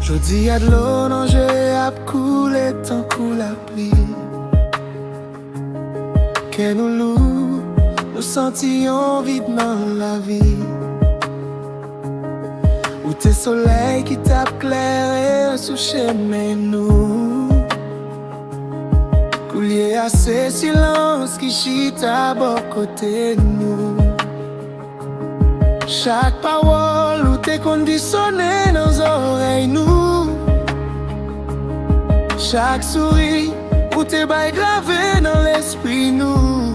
Jodi a de l'eau nan je ap koule tan kou la pli. Ke nou lou, nou sentiyon vide nan la vi. Ou te soleil ki tap klere sou chemen nou. Koulye ase silans ki chita bo kote nou. Chaque parole ou te conditionné dans nos oreilles nous. Chaque sourire ou te bail gravé dans l'esprit nous.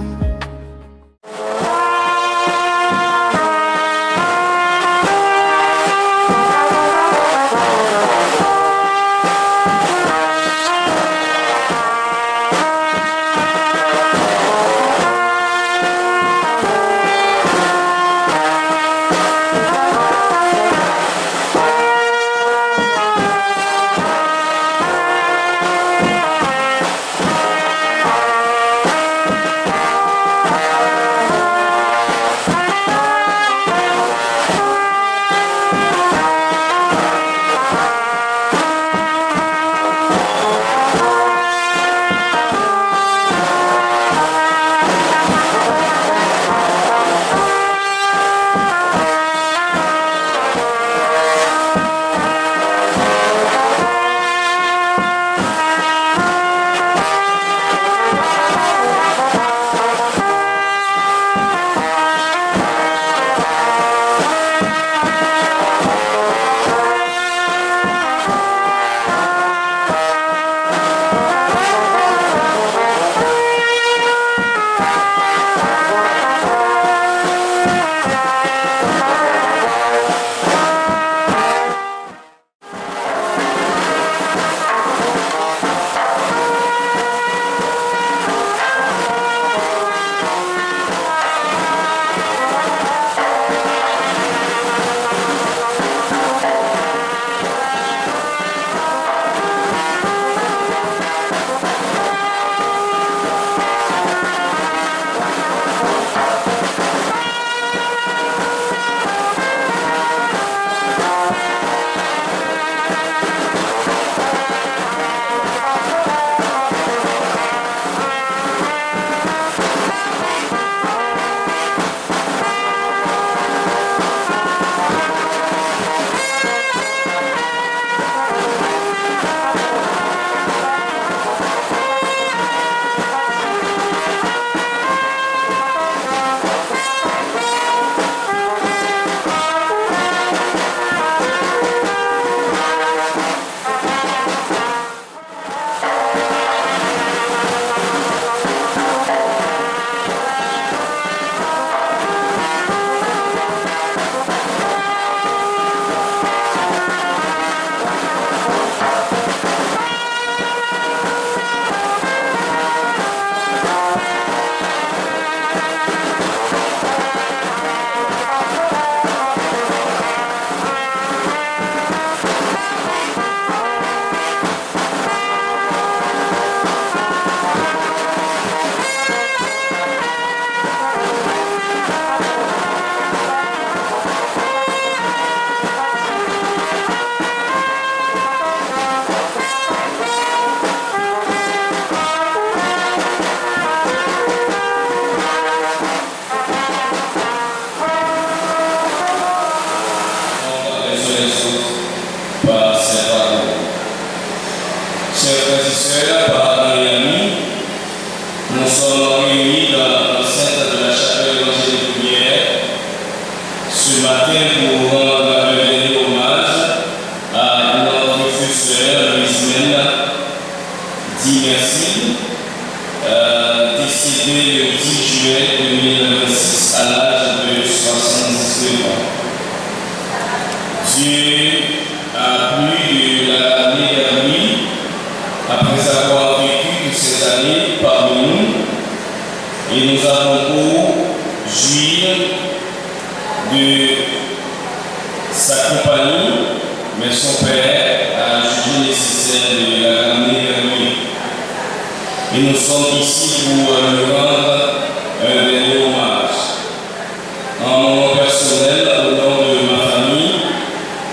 Personnel, au nom de ma famille,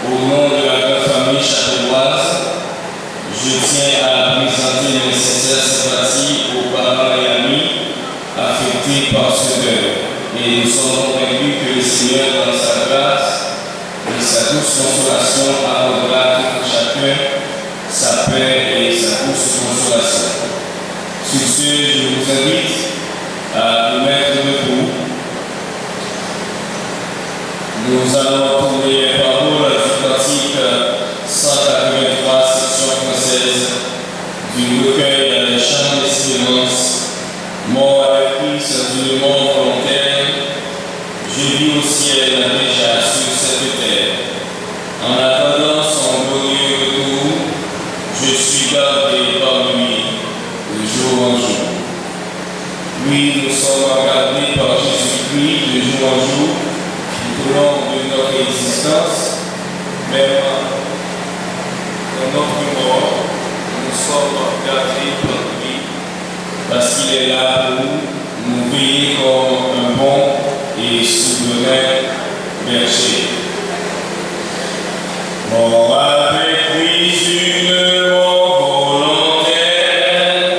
au nom de la grande famille Châteaurois, paix et sa douce consolation. Sur ce, je vous invite à nous mettre debout. Nous allons tourner les paroles du cantique 183, section française, du recueil des chants d'espérance. Mort avec Christ d'une mort volontaire, je vis au ciel déjà sur cette terre. En attendant son glorieux retour, je suis gardé par lui de jour en jour. Oui, nous sommes gardés par Jésus-Christ de jour en jour, tout au long de notre existence, même dans notre mort, nous sommes gardés par lui, parce qu'il est là pour nous veiller comme un bon et souverain berger. Mort avec lui une mort volontaire,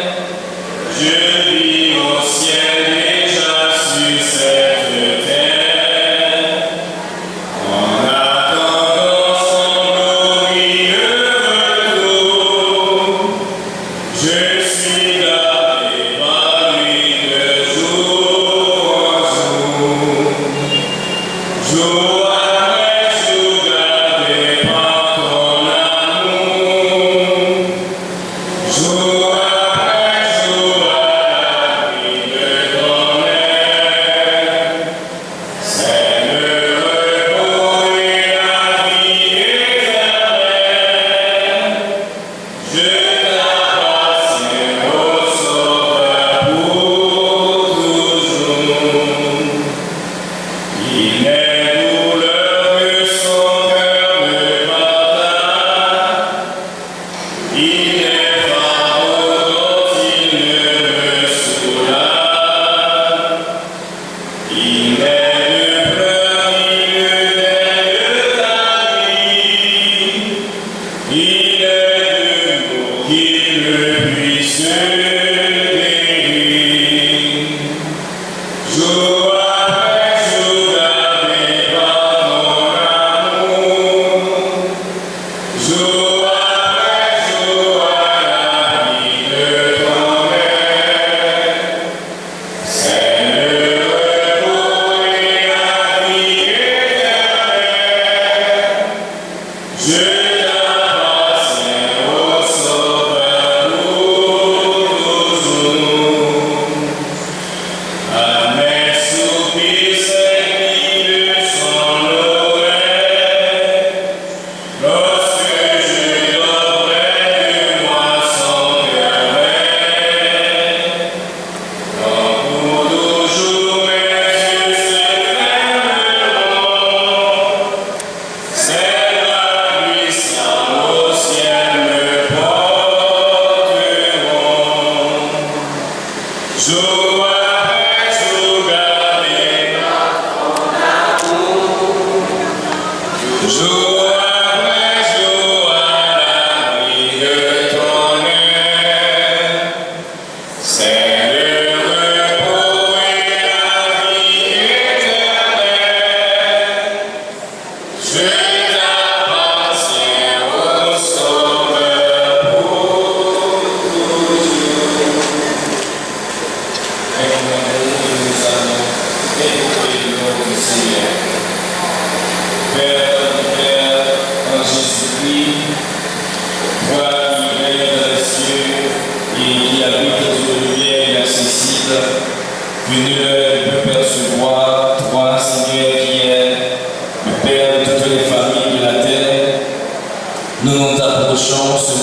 je vis au ciel déjà sur cette terre. En attendant son glorieux retour, je suis gardé par lui de jour en jour. Jour après jour gardé par ton amour. Jour après jour à l'abri de ton aile. C'est le repos et la vie éternelle. Je t'appartiens au Sauveur pour toujours. Il est douleur que son cœur me partage. Il est fardeau dont il ne me soulage. Il est de pleurs, il est ta vie. Il est de mots qui ne puisse guérir. Jour après jour gardé par ton amour. Jour après jour à l'abri de ton aile. C'est le repos et la vie éternelle. Je t'appartiens au Sauveur pour toujours. À mes soupirs s'aiguille de son oreille, lorsque je dors près de moi son cœur veille. Quand pour toujours mes yeux se fermeront, c'est la puissance au ciel me porteront. Jour après jour gardé par ton amour. Jour après jour à l'abri de ton aile. C'est le repos et la vie éternelle. Je t'appartiens au Sauveur pour toujours. Avec l'amour, nous allons écouter le nom du Seigneur. Père, en Jésus-Christ, toi qui règnes dans les cieux et qui habites dans une lumière inaccessible, que nul ne peut percevoir, toi, Seigneur, qui es le Père de toutes les familles de la terre. Nous nous approchons ce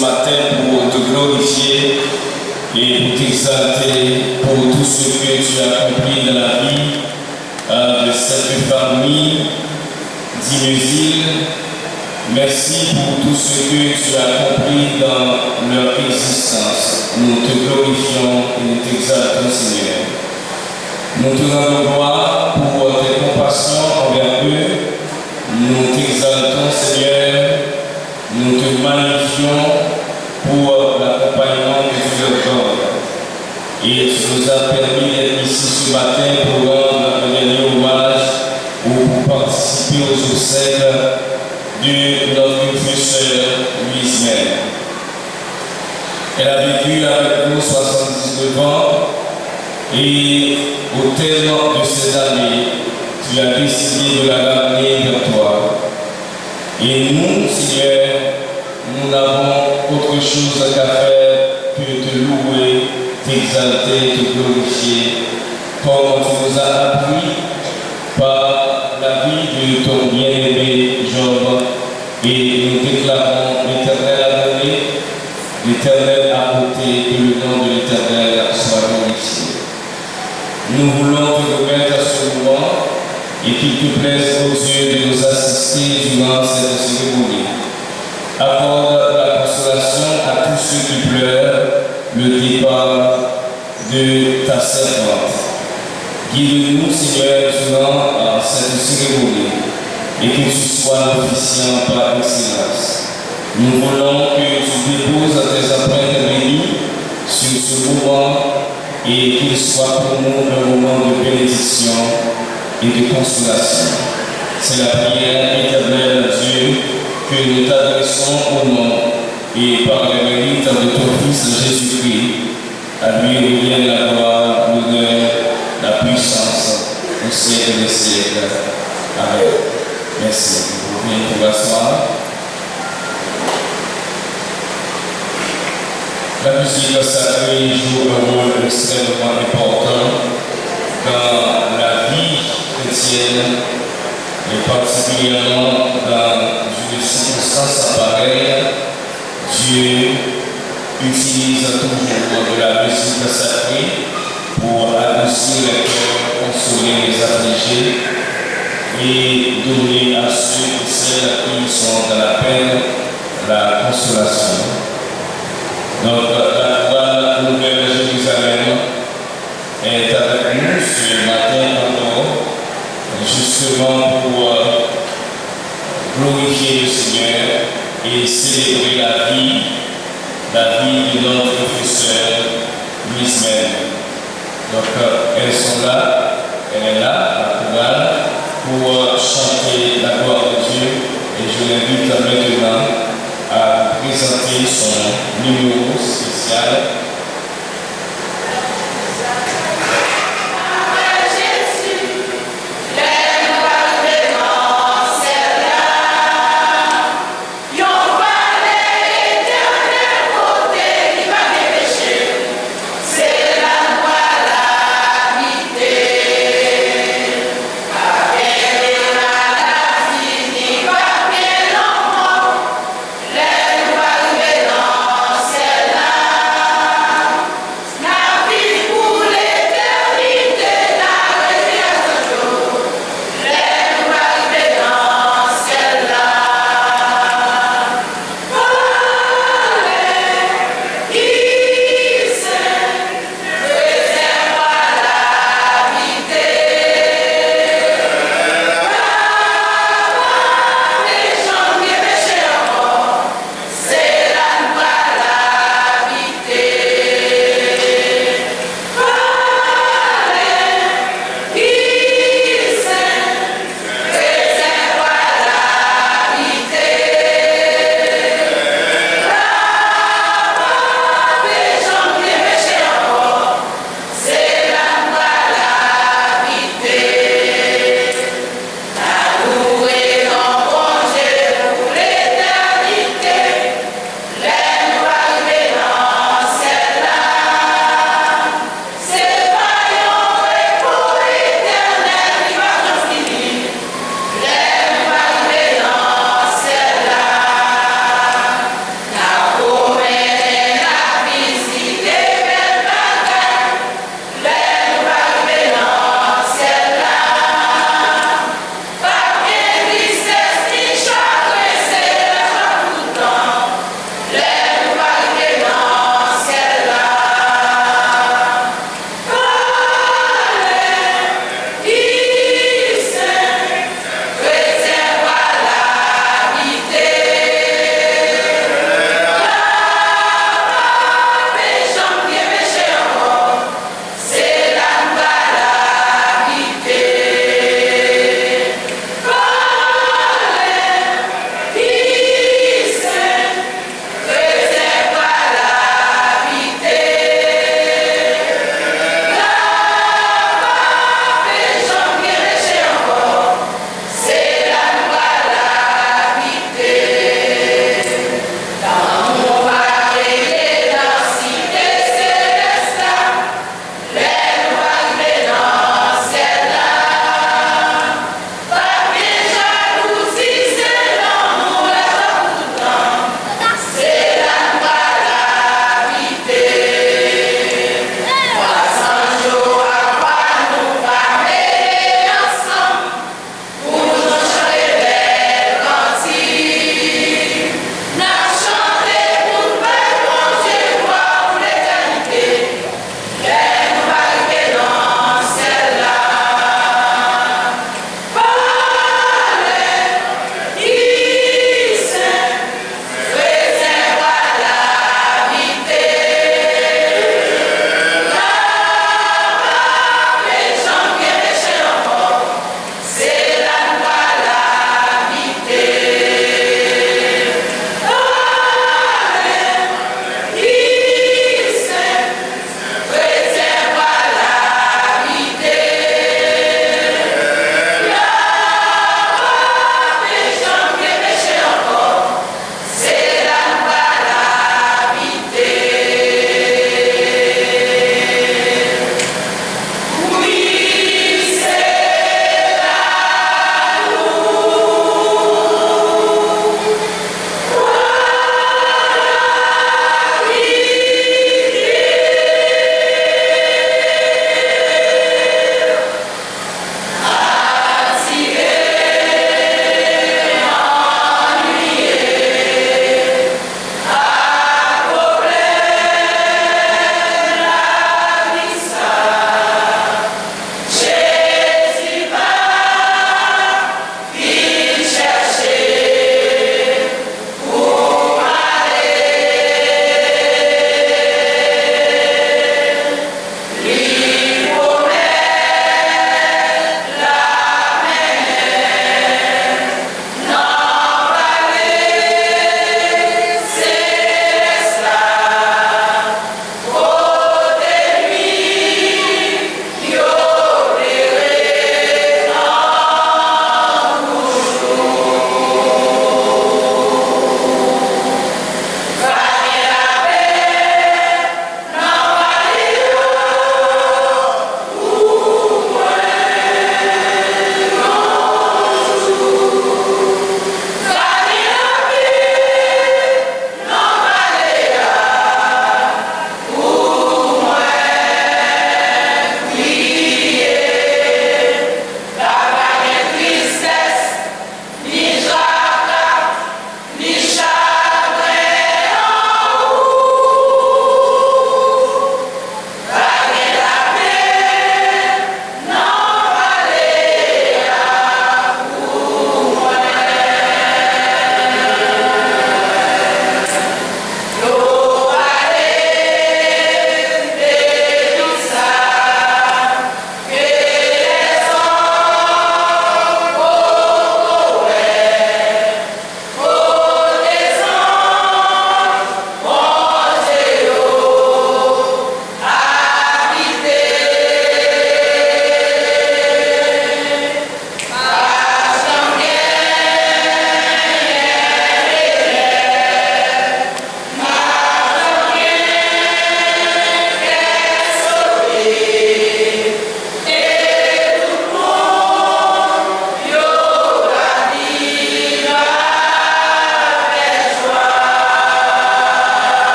matin pour te glorifier et pour t'exalter pour tout ce que tu as accompli dans la vie de cette famille d'Imézil. Merci pour tout ce que tu as accompli dans leur existence. Nous te glorifions et nous t'exaltons, Seigneur. Nous te rendons gloire pour tes compassions envers eux. Nous t'exaltons, Seigneur. Nous te magnifions pour l'accompagnement que tu leur donnes. Et tu nous as permis d'être ici ce matin pour rendre un dernier hommage ou pour participer aux obsèques de notre professeur Elle a vécu avec nous 79 ans et au terme de ces années, tu as décidé de la ramener vers toi. Et nous, Seigneur, nous n'avons autre chose qu'à faire que te louer, t'exalter, te glorifier, comme tu nous as appris par la vie de ton bien-aimé Job. Et nous déclarons l'Éternel a donné, l'Éternel a ôté, que le nom de l'Éternel soit glorifié. Nous voulons te remettre à ce moment et qu'il te plaise aux yeux de nous assister durant cette cérémonie. Accorde la consolation à tous ceux qui pleurent le départ de ta servante. Guide-nous, Seigneur, durant cette cérémonie et que tu sois l'officiant par excellence. Nous voulons que tu déposes tes empreintes bénies sur ce moment et qu'il soit pour nous un moment de bénédiction et de consolation. C'est la prière éternelle, Dieu, que nous t'adressons au nom et par le mérite de ton Fils Jésus-Christ. À lui revient la gloire, l'honneur, la puissance au siècle des siècles. Amen. Merci. Vous pouvez vous asseoir. La musique sacrée joue un rôle extrêmement important dans la vie chrétienne et particulièrement dans une circonstance pareille. Dieu utilise toujours de la musique sacrée pour adoucir les cœurs, consoler les affligés et donner à ceux et celles qui sont dans la peine la consolation. Donc la chorale Nouvelle Jérusalem est avec nous ce matin encore, justement pour glorifier le Seigneur et célébrer la vie de notre professeur Louise même. Donc elles sont là, elle est là, la chorale, pour chanter la gloire de Dieu. Et je l'invite maintenant à présenter son numéro spécial.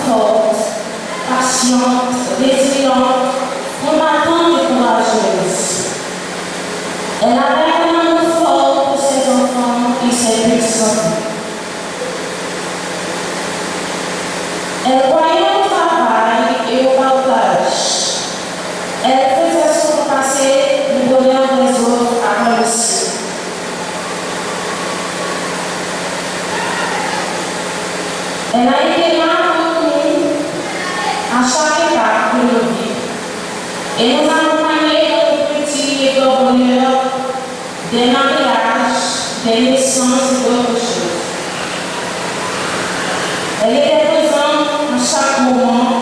forte, patiente, résiliente, combattante et courageuse. Elle avait un amour fort pour ses enfants et ses petits-enfants. Elle croyait au travail et au partage. Elle faisait surpasser le bonheur des autres avant le sien. Elle a été là pour nous à chaque étape de nos vies. Et nous a accompagnés dans nos petits et grands bonheurs, des mariages, des naissances et d'autres choses. Elle était présente à chaque moment.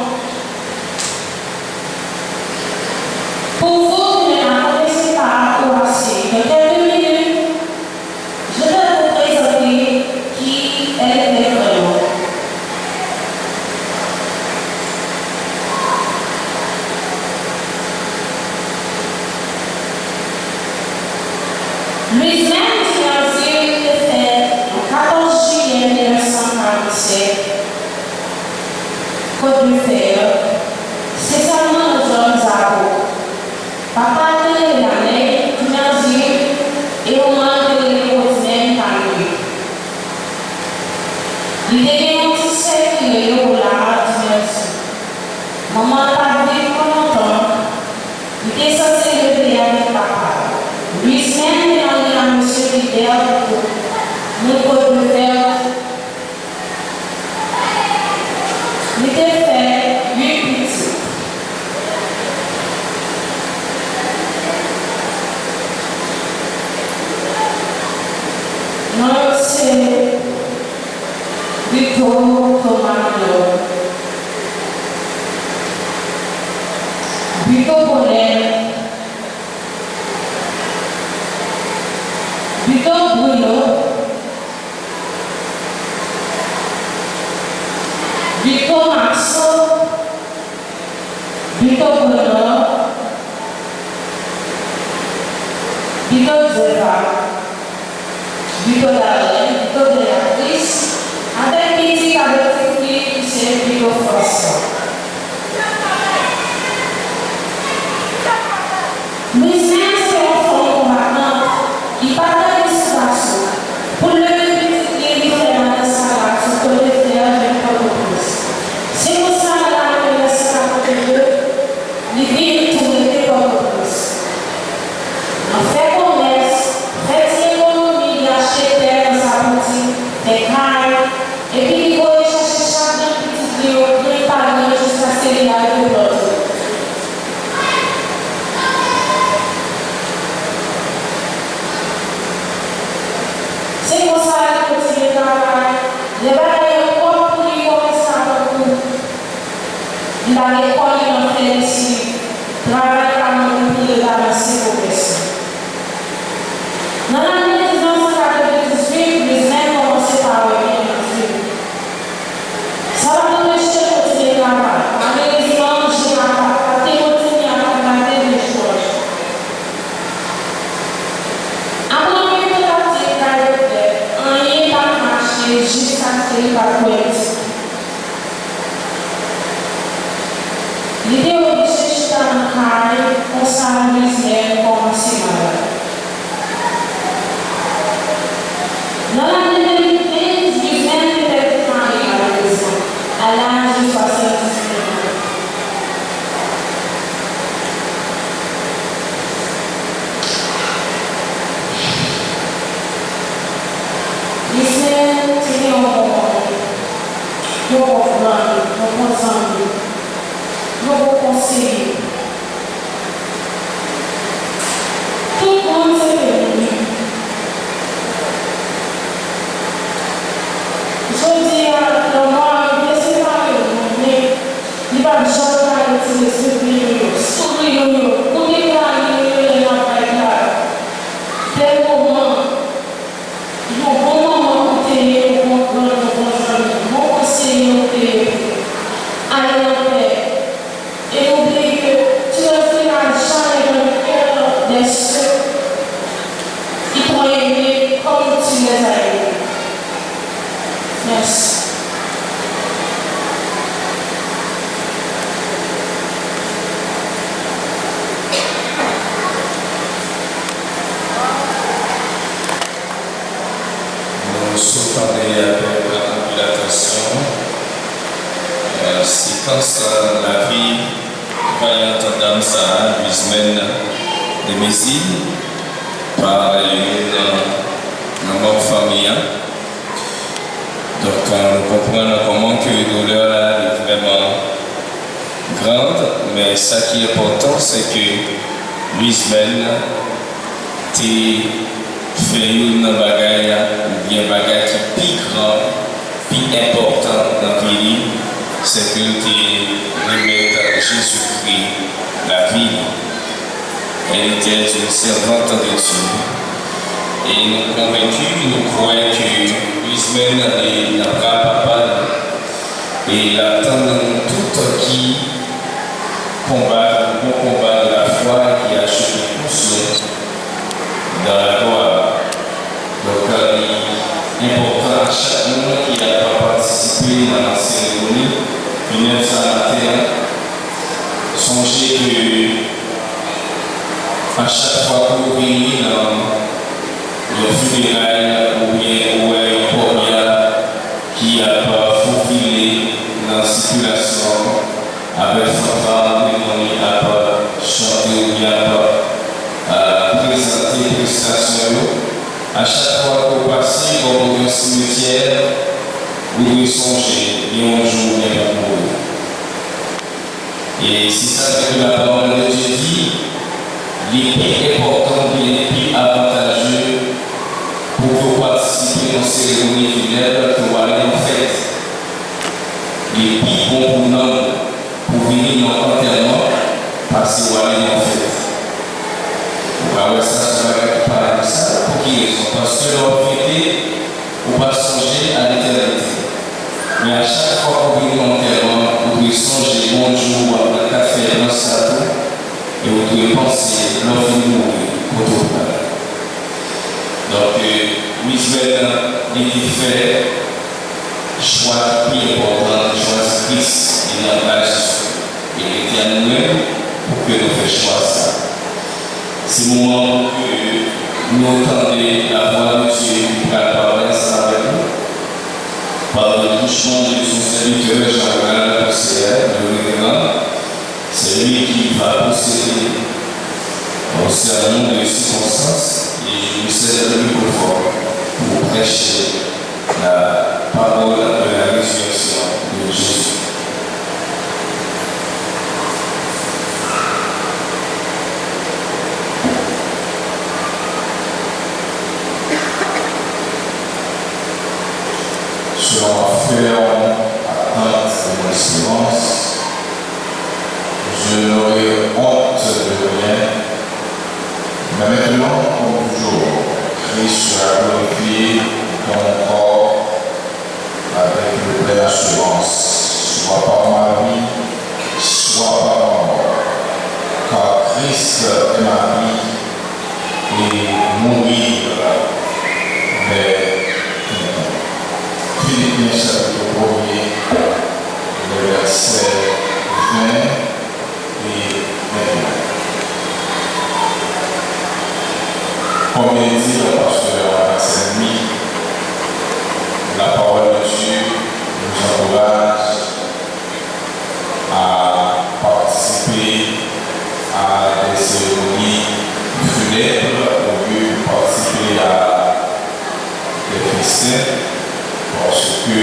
Pour vous qui ne la connaissez pas ou assez, de quelques minutes, je vais vous présenter qui elle était vraiment. Louise-Mère Dinarzil était faite le 14 juillet 1947, Côte de Fer, spécialement aux hommes arbres. Papa de l'année, Dinarzil et au moins de l'Écosse-Même Camille. Il dénoncissait qu'il est au large Dinarzil. Maman n'a pas vu pour longtemps. Il était censé lever avec papa. Louise-Mère demandait à M. Ritter pour mon Côte de Fer. Il était fait 8 petits. Non, c'est Victor Comando. Victor Bonnet. Victor Bruno. Victor Maxo. Victor Bruno. Victor Zeva. Victor Darlene, Victor Béatrice, avec petit avec fille qui c'est Victor François. Louise-Mère, c'est un enfant combattant, il partage des situations. Pour le petit différent de sa race, pour le faire, je ne pas plus. C'est pour ça que la connaissance à côté d'eux, les villes tournent des pas plus. En fait, commerce, fait économie, acheter terre dans sa boutique, des cailles, et puis il faut aller chercher chaque petit bio, préparer jusqu'à ce qu'il y ait de l'autre. C'est pour ça que continue de travailler. Les bagailles propres pour lui commencer à beaucoup. Il a l'école dans le fait ici. Travaille comme pour le avancer pour personne. Dans l'année 1998, les mêmes commencé par revenir dans le film. Ça va nous empêcher de continuer de travailler. Malheureusement, je n'ai pas continué à regarder les choses. Après une tentative d'arrêter, on n'y est pas marché jusqu'à ce qu'il va poétique. L'idée de chercher dans le carré, on s'amuse même comme si malade. Dans l'année 2015, Louise-Mère était mariée à la maison, à l'âge de 78 ans. Louise-Mère, c'était un bon frère, un bon ami, un bon conseiller. Tout le monde s'est réuni. Je dis à l'homme, laissez parler, mais il va jamais arrêter de se sourire, pour déclarer les affaires. Des moments, ils ont bon moment pour t'aider, pour comprendre vos amis, bon conseiller, aller en paix. Et n'oublie que tu ne feras jamais dans le cœur des ceux qui t'ont aimé comme tu les as aimés. Merci. séquence la vie vaillante dame Sarah Luismen de Messine par une bonne famille. Donc nous comprenons comment que la douleur là est vraiment grande, mais ce qui est important c'est que Luismen t'es fait une bagaille ou bien bagaille qui est plus grand, plus important dans le pays, c'est que tu remettre Jésus-Christ la vie. Elle était une servante de Dieu. Et nous convaincus, nous croyons que Luismen n'a pas papa et il attend tout qui combat, le bon combat de la foi qui a acheté conscience dans la gloire. Donc il est important à chaque monde qui a participé dans la cérémonie, 1921, songez que à chaque fois que vous venez dans le funérail ou bien un corbillard qui a pas faufilé dans la circulation avec fanfare, on a pas chanté ou bien pas présenter les prestations. À chaque fois que vous passez dans un cimetière, vous devez songer et un jour bien pour mourir. Et c'est ça que la parole de Dieu dit. Les plus importants, les plus avantageux pour vous participer aux cérémonies funèbres que vous allez en fête. Les plus bons pour nous, pour venir dans l'enterrement, parce que vous allez en fête. Vous allez ça, parler de ça, pour qui raison? Parce que leur fête, vous va songer à l'éternité. Mais à chaque fois que vous venez dans l'enterrement, vous devez songer bonjour, après 4 fêtes dans sa vie. Et vous devez penser l'enfant de mourir pour tout le monde. Donc, Luismen était fait choix plus important, choix Christ et non pas Jésus. Il était à nous-mêmes pour que nous fassions ça. C'est le moment que nous entendons la voix de Dieu qui parle ensemble avec nous. Par le touchement de son serviteur Jean-Claude Posséa, le révérend. C'est lui qui va posséder au sermon de circonstances et je lui cède le microphone pour prêcher la parole de la résurrection de Jésus. Sur un ferme attente de mon espérance, je n'aurai honte de rien, mais maintenant, comme toujours, Christ sera glorifié dans mon corps avec une pleine assurance, soit par ma vie, soit par ma mort, car Christ est ma vie et mourir mais Philippiens chapitre 1er, le verset 20. Comme il dit le pasteur Saint-Louis, la parole de Dieu nous encourage à participer à des cérémonies funèbres au lieu de participer à des festins, parce que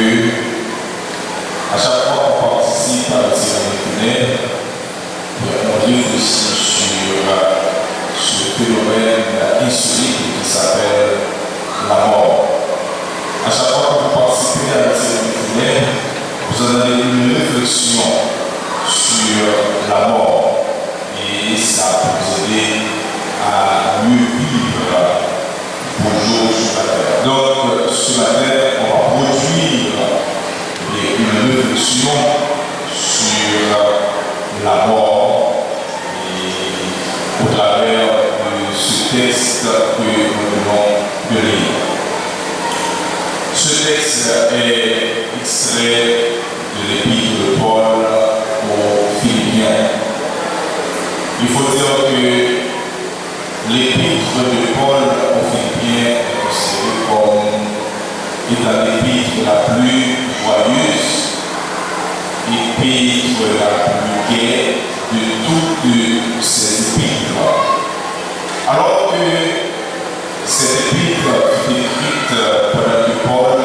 à chaque fois qu'on participe à des cérémonies funèbres, on livre aussi sur ce phénomène insolite qui s'appelle la mort. À chaque fois que vous participez à la cérémonie funèbre, vous en avez une réflexion sur la mort et ça peut vous aider à mieux vivre vos jours sur la terre. Donc ce matin, on va produire une réflexion sur la mort au travers de ce texte que nous venons de lire. Ce texte est extrait de l'épître de Paul aux Philippiens. Il faut dire que l'épître de Paul aux Philippiens est considérée comme étant l'épître la plus joyeuse, épître que cette épître fut écrite pendant que Paul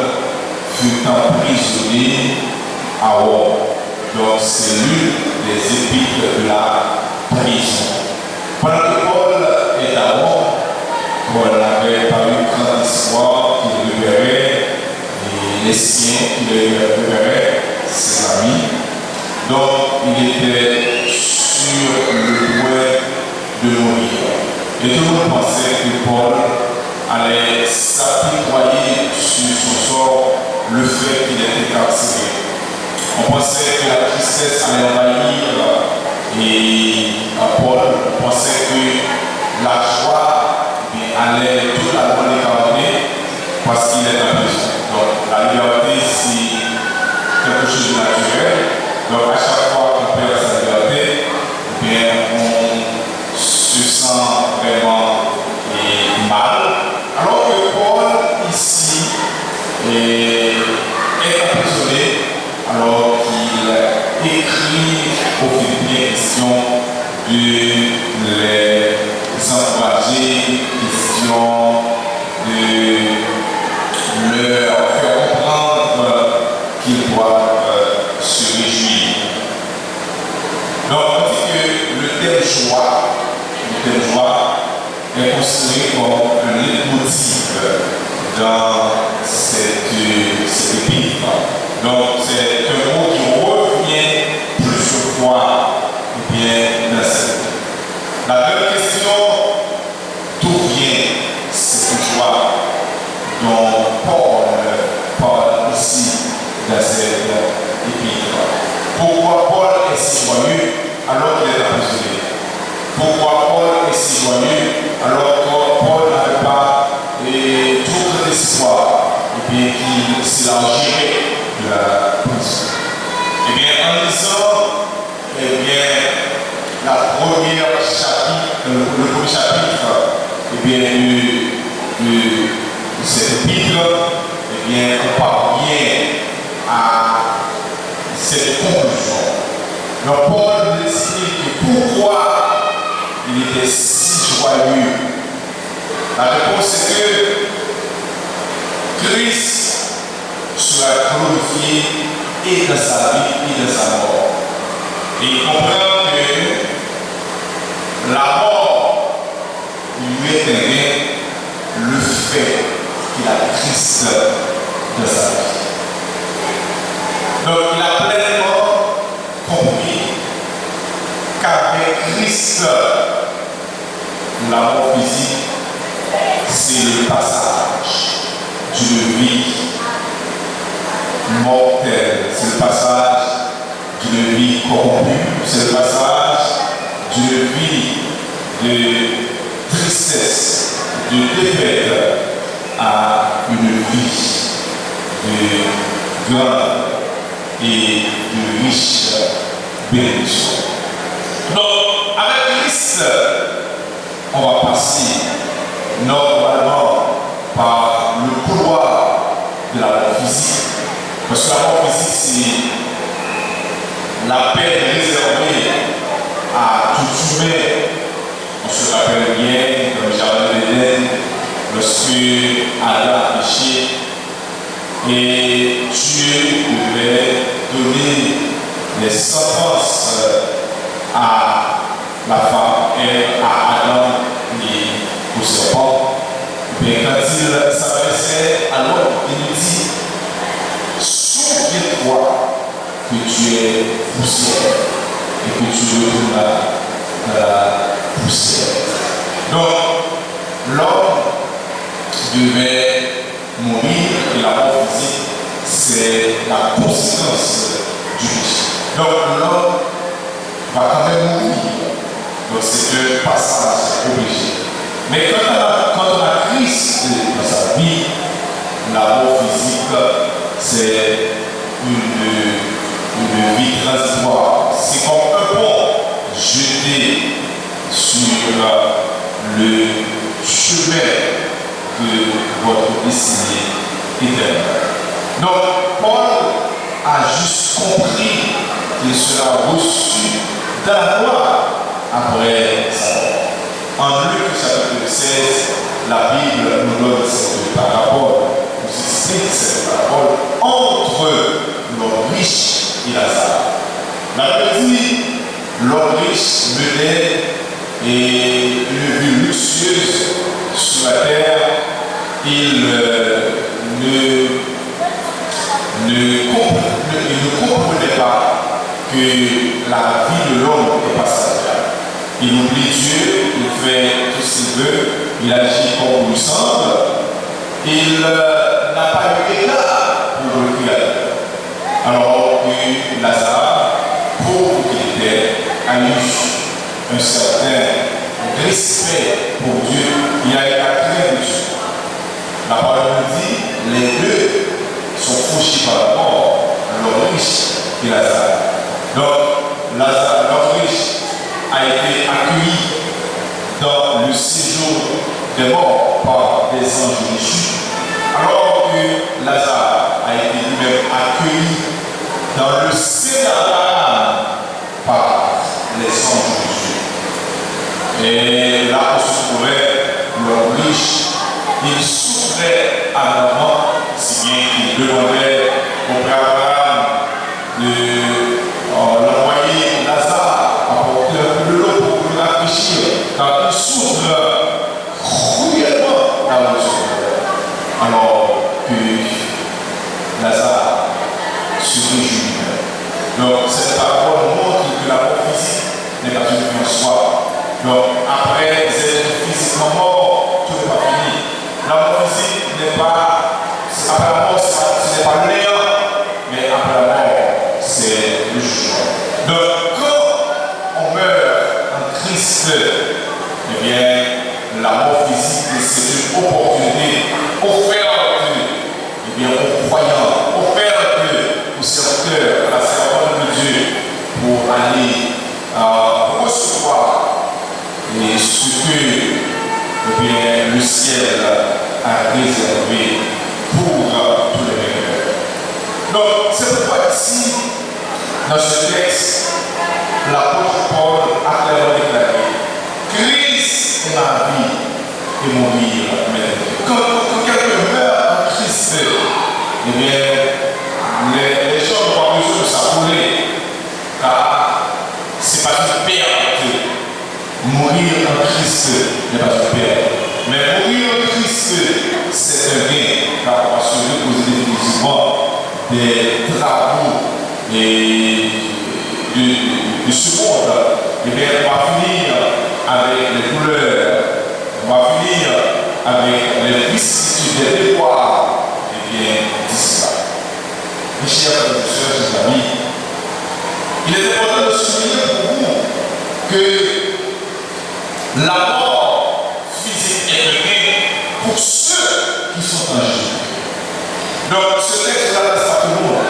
fut emprisonné à Rome. Donc c'est l'une des épîtres de la prison. Pendant que Paul est à Rome, Paul avait par une grande histoire qu'il libérait les siens, qu'il libérait ses amis. Donc il était sur le point de mourir. Et tout le monde pensait que Paul allait s'apitoyer sur son sort, le fait qu'il était carcéré. On pensait que la tristesse allait envahir Paul. On pensait que la joie allait totalement l'écarter parce qu'il est en prison. Donc la liberté, c'est quelque chose de naturel. Donc à chaque fois qu'on perd sa liberté, on se sent vraiment mal. Alors que Paul ici est emprisonné, alors qu'il écrit aux Philippiens question de les encourager, question de leur faire comprendre qu'ils doivent se réjouir. Donc on dit que le thème joie est considéré comme un leitmotiv dans cette épître. Donc c'est un mot qui revient plusieurs fois dans cette épître. La deuxième question, d'où vient cette joie dont Paul parle ici dans cette épître? Pourquoi Paul est si joyeux alors qu'il est emprisonné? Pourquoi Paul est si joyeux alors que Paul n'avait pas tout l'espoir et bien qu'il s'élargirait de la prison? Eh bien, en lisant le premier chapitre de cette épître, on parvient à cette conclusion. Donc Paul explique pourquoi il était si joyeux. La réponse est que Christ sera glorifié et dans sa vie et dans sa mort. Et il comprend que la mort lui est un gain, le fait qu'il a Christ dans sa vie. Donc il a pleinement compris qu'avec Christ, la mort physique, c'est le passage d'une vie mortelle, c'est le passage d'une vie corrompue, c'est le passage d'une vie de tristesse, de défaite à une vie de grande et de riche bénédiction. Donc, avec Christ, on va passer normalement par le couloir de la mort physique. Parce que la mort physique, c'est la peine réservée à tout humain. On se rappelle bien dans le jardin d'Éden, lorsque Adam a péché, et Dieu devait donner des sentences à la femme et à Adam et au serpent. Mais quand il s'adressait à l'homme, il lui dit: souviens-toi que tu es poussière et que tu retourneras dans la poussière. Donc, l'homme devait mourir et la mort physique, c'est la conséquence du péché. Donc, l'homme va quand même mourir. Donc, c'est un passage obligé. Mais quand on a Christ dans sa vie, la mort physique, c'est une vie transitoire. C'est comme un pont jeté sur le chemin de votre destinée éternelle. Donc, Paul a juste compris qu'il sera reçu dans la gloire après sa mort. En Luc chapitre 16, la Bible nous donne cette parabole, nous explique cette parabole entre l'homme riche et Lazare. La Bible dit, l'homme riche menait une vie luxueuse sur la terre. Il ne comprenait pas que la vie de l'homme est passagère. Il oublie Dieu, il fait tout ce qu'il veut, il agit comme il lui semble. Il n'a pas eu d'éclat pour le Créateur. Alors que Lazare, pauvre qu'il était, a eu un certain respect pour Dieu. Il a été attiré de Dieu. La parole nous dit, les deux sont fauchés par la mort, l'homme riche et Lazare. Donc, Lazare, l'homme riche, a été accueilli dans le séjour des morts par des anges déchus, alors que Lazare a été lui-même accueilli dans le sénat par les anges de Dieu. Et là où se trouvait l'homme riche, il souffrait amèrement, si bien qu'il demandait au Père Abraham de l'envoyer Lazare apporter un peu de l'eau pour lui rafraîchir, car il souffre cruellement dans le sommeil. Alors que Lazare se réjouit. Donc cette parole montre que la mort physique n'est pas une fin en soi. Donc après être physiquement mort, tout n'est pas fini. La mort physique n'est pas, après la mort, ce n'est pas le néant, mais après la mort, c'est le jugement. Donc, quand on meurt en Christ, eh bien, la mort physique, c'est une opportunité offerte, eh bien, aux croyants, offerte aux serviteurs, à la servante de Dieu, pour aller recevoir et ce que eh bien, le ciel a réservé pour tous les vainqueurs. Donc, c'est pourquoi ici, dans ce texte, l'apôtre Paul a clairement déclaré Christ est ma vie et mon vie. Quand quelqu'un meurt en Christ, eh bien, les gens n'ont pas besoin de s'affoler, car ce n'est pas une perte. Mourir en Christ n'est pas une perte. Mais mourir en Christ, c'est un gain, car on va se reposer définitivement des travaux et de ce monde. Et bien, on va finir avec les douleurs, on va finir avec les vicissitudes des déboires, et bien, d'ici là. Mes chers frères et sœurs, chers amis, il est important de souligner pour vous que la mort physique est un gain pour ceux qui sont en Jésus. Donc, ce texte s'adresse à tout le monde.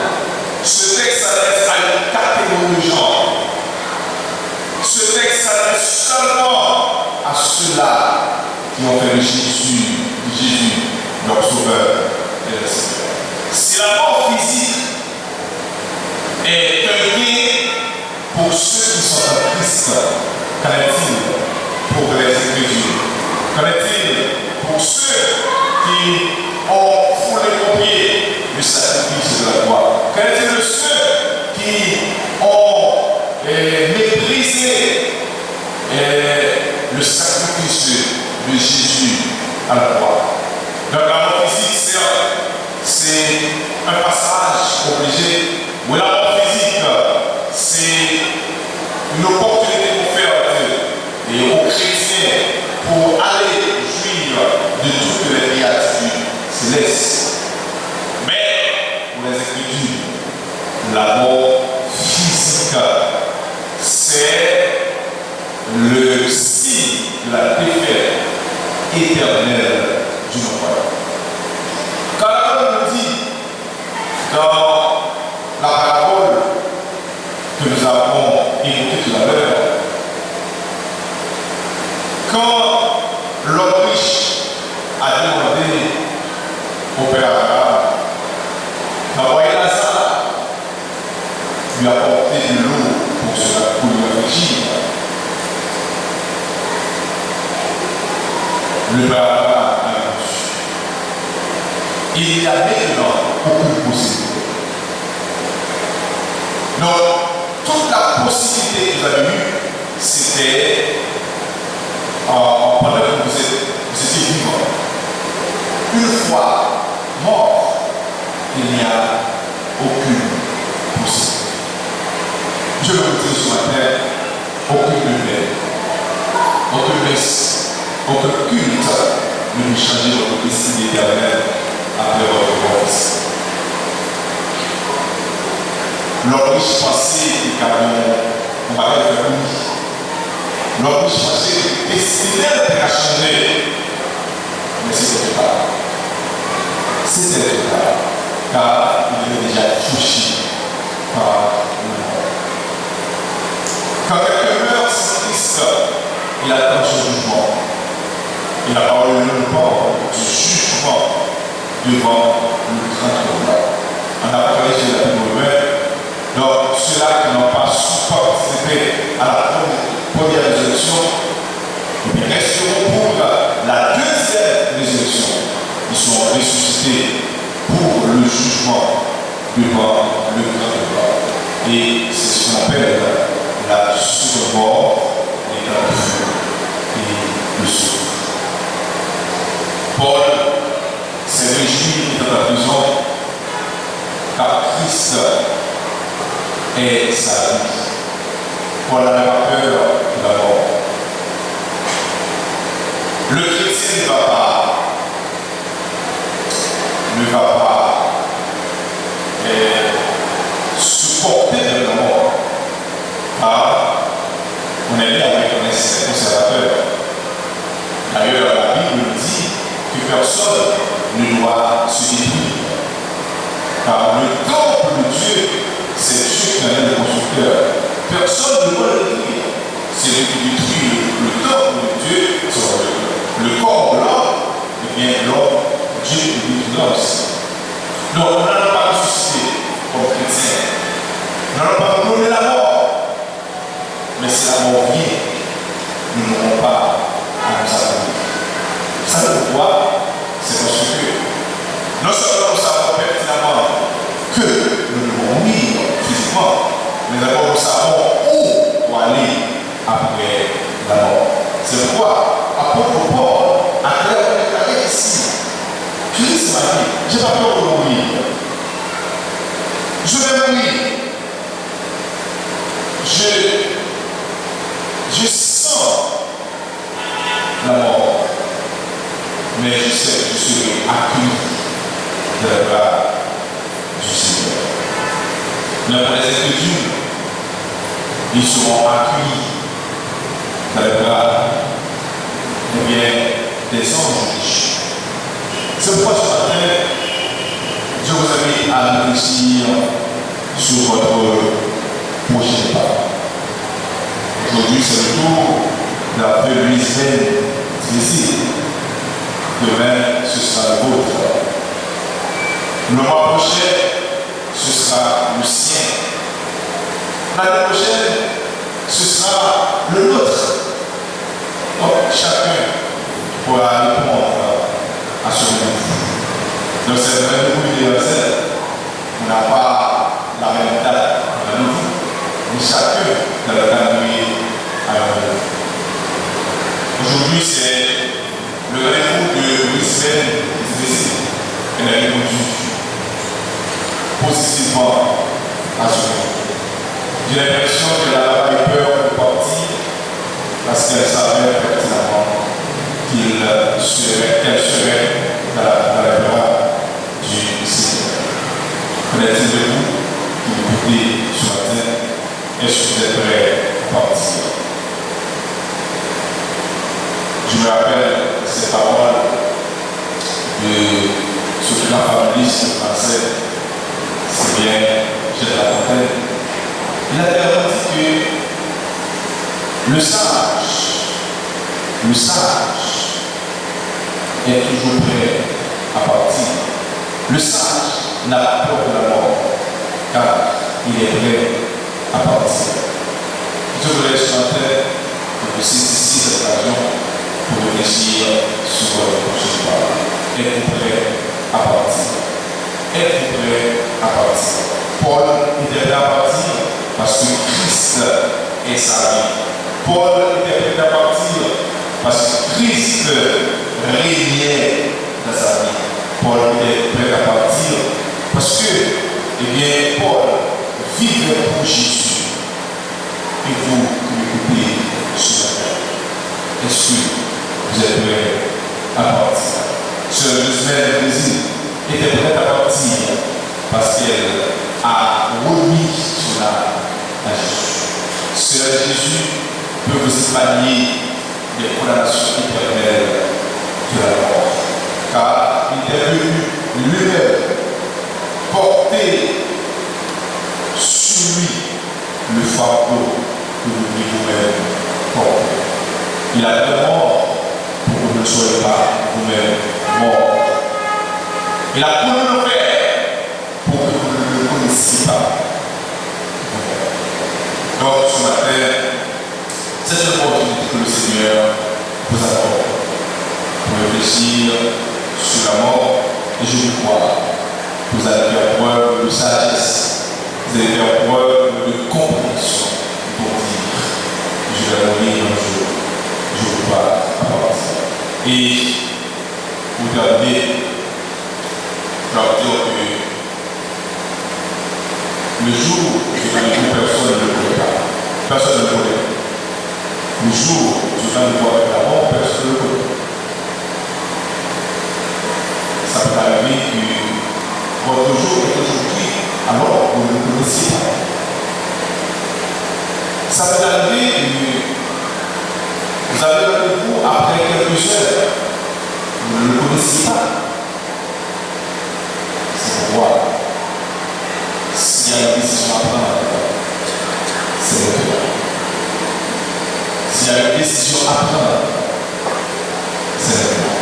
Ce texte s'adresse à une catégorie de gens. Ce texte s'adresse seulement à ceux-là qui ont fait de Jésus, leur sauveur et leur Seigneur. Si la mort physique est un gain pour ceux qui sont en Christ, qu'en est-il pour les Écritures? Qu'en est-il pour ceux qui ont foulé au pied le sacrifice de la croix? Qu'en est-il de ceux qui ont méprisé le sacrifice de Jésus à la croix? Donc la mort physique, c'est un passage obligé. Mais la mort physique, c'est une opportunité pour faire et aux chrétiens pour aller jouir de toutes les béatitudes célestes. Mais pour les Écritures, la mort physique, c'est le signe de la défaite éternelle du non-croyant. Quand la Bible nous dit dans la parabole que nous avons évoquée tout à l'heure, quand l'homme riche a demandé au Père Abraham d'envoyer Lazare lui apporter de l'eau pour lui rafraîchir, le Père a répondu. Il y a maintenant aucune possibilité. Donc, toute la possibilité que vous avez eue, c'était pendant que vous étiez vivant. Une fois mort, il n'y a aucune possibilité. Je veux vous dire ce matin, aucune nouvelle, aucun risque, aucun culte ne peut changer votre destinée éternelle après votre mort. L'homme riche pensait qu'on va faire oui. L'homme riche pensait que le destinée a changé. Mais c'était trop tard. C'était trop tard. Car il avait déjà touché par le mort. Quand quelqu'un meurt sans Christ, il attend son jugement. Et la parole ne nous parle du jugement devant le grand tribunal. En Apocalypse chapitre 20, donc ceux-là qui n'ont pas participé à la première résurrection, ils resteront pour la deuxième résurrection. Ils sont ressuscités pour le jugement devant le grand tribunal. Et c'est ce qu'on appelle la seconde mort, l'état de feu et le souffle. Paul s'est réjoui dans la prison car Christ est sa vie. Paul n'avait pas peur de la mort. Le chrétien ne va pas supporter de la mort. Car on est né avec un instinct conservateur. D'ailleurs, la Bible nous dit que personne ne doit se détruire. Car le temple de Dieu, c'est Dieu qui en est le constructeur. Personne ne doit le détruire. C'est lui qui détruit le temple de Dieu, le corps de l'homme, et bien l'homme, Dieu qui détruit l'homme aussi. Donc, on n'en a pas ressuscité comme chrétien. On n'en a pas donné la mort. Mais si la mort vient, nous n'aurons pas à nous attendre. Vous savez pourquoi? C'est parce que non seulement nous savons pertinemment que nous devons mourir physiquement, mais d'abord nous savons où aller après la mort. C'est pourquoi apôtre Paul a clairement déclaré ici. Je dis ce matin, je n'ai pas peur de mourir. Je vais mourir. Je sens la mort, mais je sais que je serai accueilli de la part du Seigneur. Mais pour les Écritures, ils seront accueillis dans les bras des anges riches. C'est pourquoi ce matin, je vous invite à réfléchir sur votre prochain pas. Aujourd'hui, c'est le tour de la feuille Lisbonne ici. Demain, ce sera le vôtre. Le mois prochain, ce sera le sien. L'année prochaine, ce sera le nôtre. Donc, chacun pourra répondre à ce rendez-vous. Donc, c'est le rendez-vous universel. On n'a pas la même date de nous. Mais chacun dans le calendrier a un rendez-vous. Aujourd'hui, c'est le rendez-vous de Lisbonne ici. Elle a répondu positivement à ce rendez-vous. J'ai l'impression qu'elle n'a pas eu peur de partir parce qu'elle savait pertinemment qu'elle serait dans la gloire du Seigneur. Connaissez de vous qui m'écoutez ce matin, est-ce que vous êtes prêts à partir? Je me rappelle ces paroles de ce grand fabuliste français, c'est bien Michel de La Fontaine. Il a clairement dit que le sage est toujours prêt à partir. Le sage n'a pas peur de la mort, car il est prêt à partir. Je voulais ce matin que vous saisissiez cette occasion pour réfléchir sur votre prochaine parole. Êtes-vous prêt à partir? Êtes-vous prêt à partir? Paul était prêt à partir parce que Christ est sa vie. Paul était prêt à partir parce que Christ régnait dans sa vie. Paul était prêt à partir parce que, eh bien, Paul vivait pour Jésus. Et vous m'écoutez ce matin. Est-ce que vous êtes prêts à partir? Sœur Gisèle Brésil était prête à partir parce qu'elle a remis son âme à Jésus. Sœur Jésus peut vous épargner des condamnations éternelles de la mort. Car il est venu lui-même porter sur lui le fardeau que vous devez vous-même porter. Il a été mort pour que vous ne soyez pas vous-même mort. Il a connu le Père pour que vous ne le connaissiez pas. Donc ce matin, c'est une opportunité que le Seigneur vous accorde pour réfléchir sur la mort. Et je vous crois que vous allez faire preuve de sagesse, vous allez faire preuve de compréhension pour dire je vais mourir un jour, je vous crois à partir. Et vous terminez, je vais dire que le jour où je vais vous, personne ne le connaît pas. Personne ne le connaît. Le jour où je vais vous voir avec la mort, personne ne le connaît. Ça peut arriver que votre jour est aujourd'hui, alors vous ne le connaissez pas. Ça peut arriver que vous avez rendez-vous après quelques heures, vous ne le connaissez pas. C'est pourquoi, s'il y a une décision à prendre, c'est maintenant. S'il y a une décision à prendre, c'est maintenant.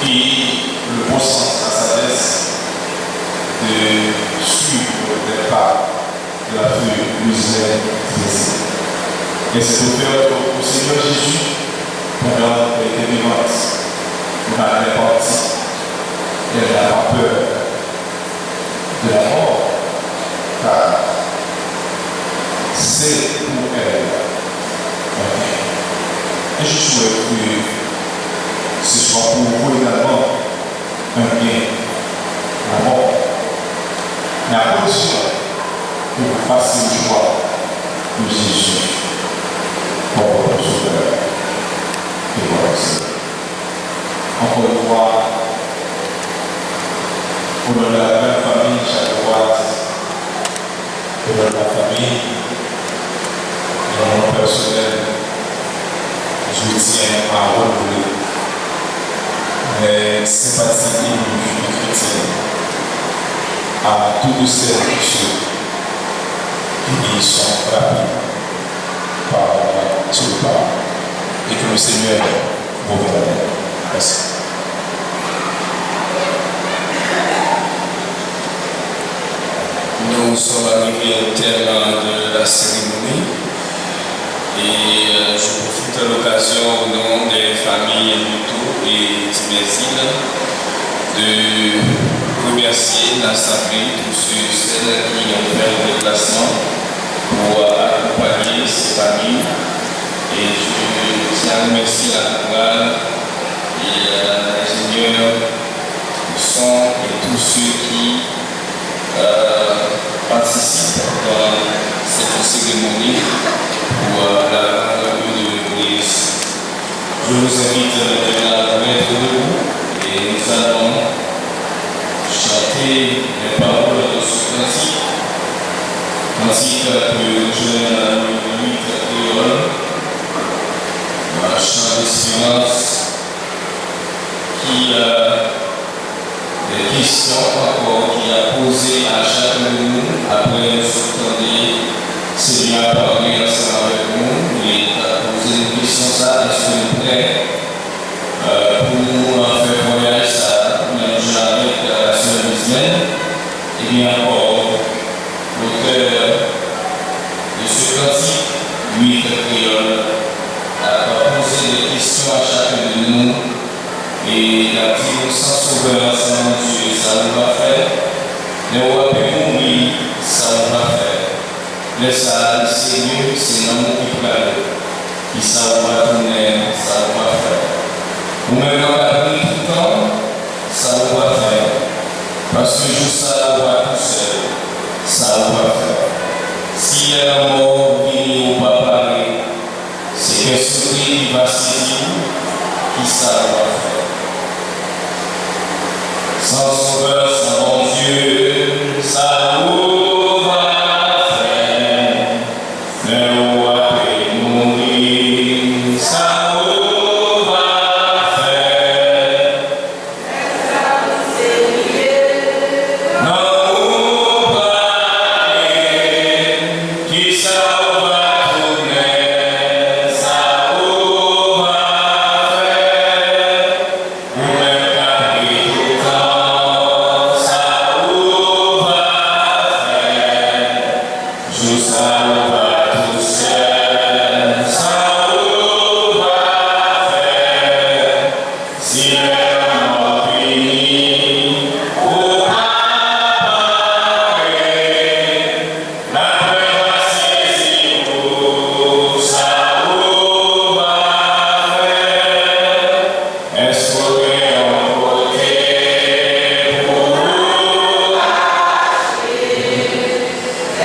Et le bon sens à sa laisse de suivre les pas de la feu musulmane chrétienne. Et c'est au cœur au Seigneur Jésus, pendant qu'elle était vivante, quand elle est partie, elle n'a pas peur de la mort, car c'est pour elle un bien. Et je souhaite que ce soit pour vous également un bien, la mort. Mais à condition que vous fassiez le choix de Jésus pour votre sauveur et votre Seigneur. Encore une fois, au nom de la même famille, chaque droite, au nom de la famille, et au nom personnel, je tiens à renouveler les sympathies émues chrétiennes à toutes celles et ceux qui sont frappés par ce pas et que le Seigneur vous bénisse. Merci. Nous sommes arrivés au terme de la cérémonie et je profite de l'occasion au nom des familles Luto et Tibézine de remercier l'Assemblée, tous ceux et celles qui ont fait le déplacement pour accompagner ces familles. Et je tiens à remercier la chorale et l'ingénieur du son et tous ceux qui participent dans cette cérémonie pour la grande de l'église. Je vous invite à mettre debout et nous allons chanter les paroles de ce cantique. Cantique que je viens à la nuit créole, un chant d'espérance qui des questions encore qu'il a posées à chacun de nous après nous entendre Seigneur parler ensemble avec nous. Il a posé une question ça, est-ce que nous prêts pour nous faire voyage ça, même avec la sœur Lisbeth, et bien encore l'auteur de ce cantique, lui créole, a posé instruction à chacun de nous. Et la vie sans sauveur, c'est mon Dieu, ça nous va faire. Les rois peuvent mourir, ça nous va faire. Le Sahel, Seigneur, c'est l'amour qui parle. Et ça va tourner, ça va faire. Ou même dans la vie tout le temps, ça va faire. Parce que je sais va tout seul, ça va faire. Si la mort vient ou pas parler, c'est que celui qui va saisir, qui ça va faire. Sans sauveur, sans bon Dieu, ça nous va faire. Le roi peut mourir, ça nous va faire. Non, nous parler, qui ça va tourner, ça nous va faire. Ou même capri tout temps, ça nous va faire. Je ça nous va tout seul, ça nous va faire. Si le mort finit, ou pas parler, la paix va saisir nous, ça nous va faire. Est-ce qu'on est en côté pour nous acheter?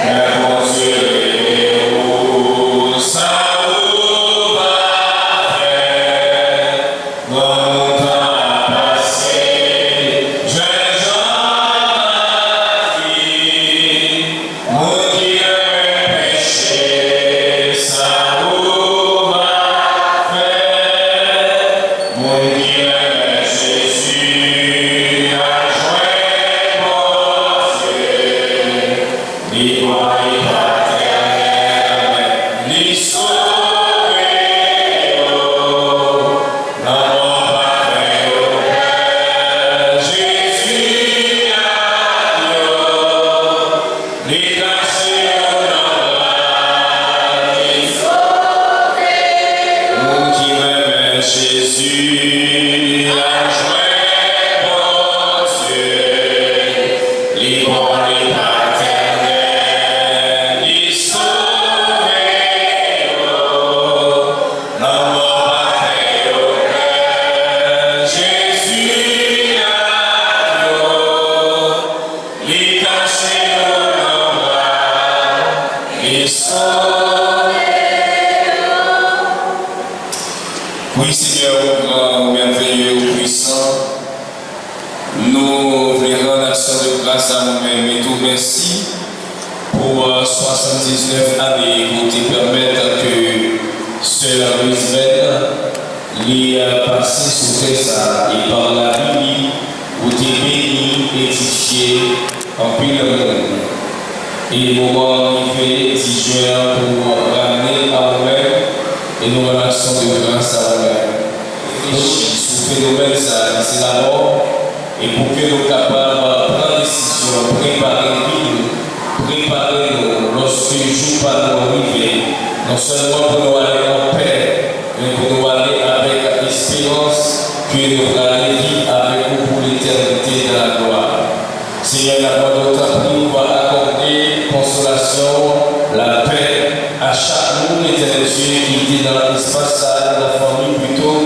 Mais bon Dieu, nous, ça nous va faire. Dans mon temps passé, jeunes gens qui, moi qui aimais péché, ça nous va faire. Moi qui aimais Jésus, a joué mon Dieu, ni gloire ni paternelle, ni sauver, l'amour parfait au Père, Jésus a Dieu, les cachés au nom, les sauvés. Nous qui aimons Jésus, a joué mon Dieu, les bons, les paternels, les sauvés, l'amour parfait au Père, Jésus a Dieu, les cachés au nom, les sauvés. Oui, Seigneur, au grand, merveilleux, puissant, nous voulons rendre action de grâce à nous-mêmes et tout merci pour 79 années pour te permettre que Sœur Lisbeth l'ait passé sous ça et par la Bible pour te bénir, édifier en pile le monde. Et le moment arrivé, 10 juin, pour ramener à nous-mêmes et nos relations de grâce à nous-mêmes. Réfléchis sur le phénomène, ça, c'est la mort, et pour que nous capables de prendre décision, préparer nous lorsque le jour va nous arriver, non seulement pour nous aller en paix, mais pour nous aller avec l'espérance que nous allons vivre avec vous pour l'éternité de la gloire. Seigneur, la voix de ta prière va accorder consolation, la paix à chaque monde, éternel Dieu, qui était dans l'espace de la famille plutôt,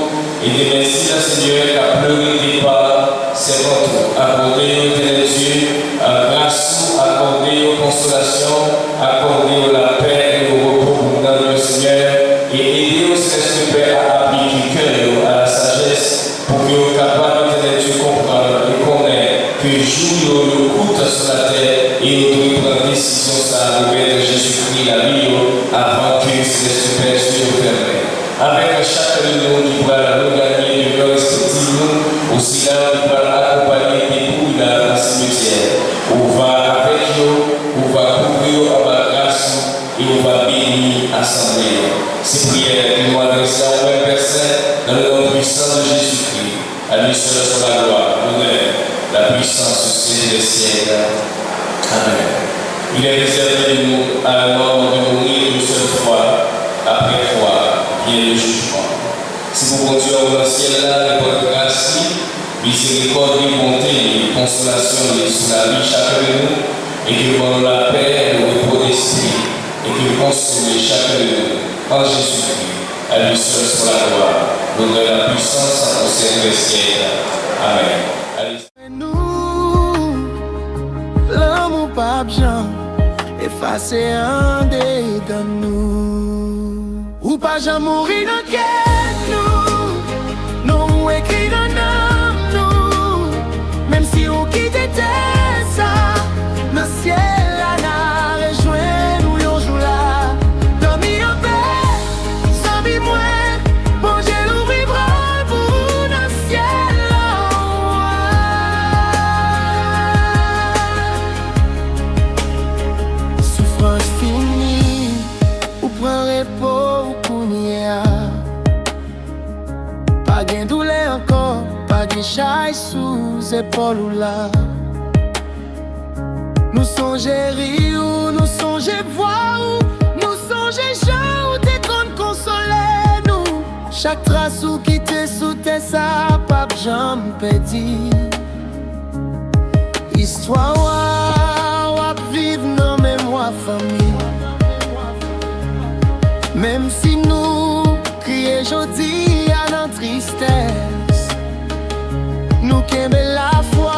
et de merci à Seigneur qui a pleuré des pas, c'est votre accorder, éternel Dieu, grâce, accorder consolation, accorder la paix et le repos dans le Seigneur, et aider au Saint-Esprit à appliquer cœur à la sagesse pour que vous capables, éternel Dieu, comprendre et connaître que jour le coûte sur la terre et nous devons prendre décision ça à de Jésus-Christ la vie avant que ce Père soit fermé. Avec chacun de nous qui va regagner de leur respectif, nous aussi là on va accompagner des poules dans le cimetière. On va avec eux, on va couvrir à la grâce et on va bénir l'assemblée. Ces prières que nous adressons au Père Père Saint dans le nom puissant de Jésus-Christ. À lui seul soit la gloire, l'honneur, la puissance au ciel des siècles. Amen. Il est réservé de nous à la mort de mourir une seule fois, après fois, vient le jugement. C'est bon Dieu, au ciel là, de votre grâce, miséricorde, bonté et consolation sur la vie chacun de nous, et que nous la paix, le repos d'esprit, et que vous consolez chacun de nous en Jésus-Christ, à lui seul sur la gloire, l'honneur et la puissance en conserver les siècles. Amen. Allez. Nous, l'amour pas bien, effacer un des de nous. Ou pas jamais mourir dans quête nous, nous écrit dans nous, même si on quitte ça, le ciel là n'a rejoint nous yon jour là. Dormi en paix, sans vie moins, bon Dieu l'ouvrira pour le ciel là. Souffrance finie, ou prend repos ou kounia. Pas gain douleur encore, pas gain chaille sous épaule ou là. Nous songeons rire ou nous songeons voir ou nous songeons gens ou t'es qu'on consoler nous. Chaque trace ou qui te sous tes ça, pas jamais petit. Histoire ou vivre nos mémoires famille. Même si nous crions jodi à notre tristesse, nous qu'aimons la foi.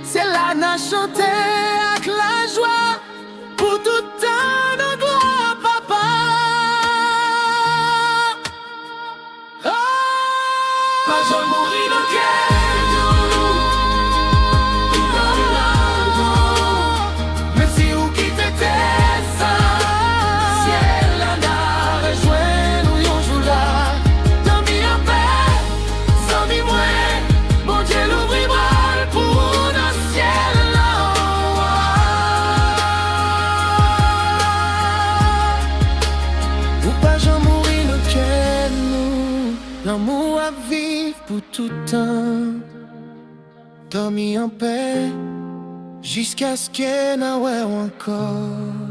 C'est là n'a chanté avec la joie pour tout temps de gloire, papa. Pas jamais mourir dans quel même si vous quittez ça, ciel là n'a rejoint nous yon jour là. Dormi en paix, sans vie moins, bon Dieu l'ouvrira pour l'amour à vivre pour tout temps, dormi en paix jusqu'à ce qu'il n'en ait encore.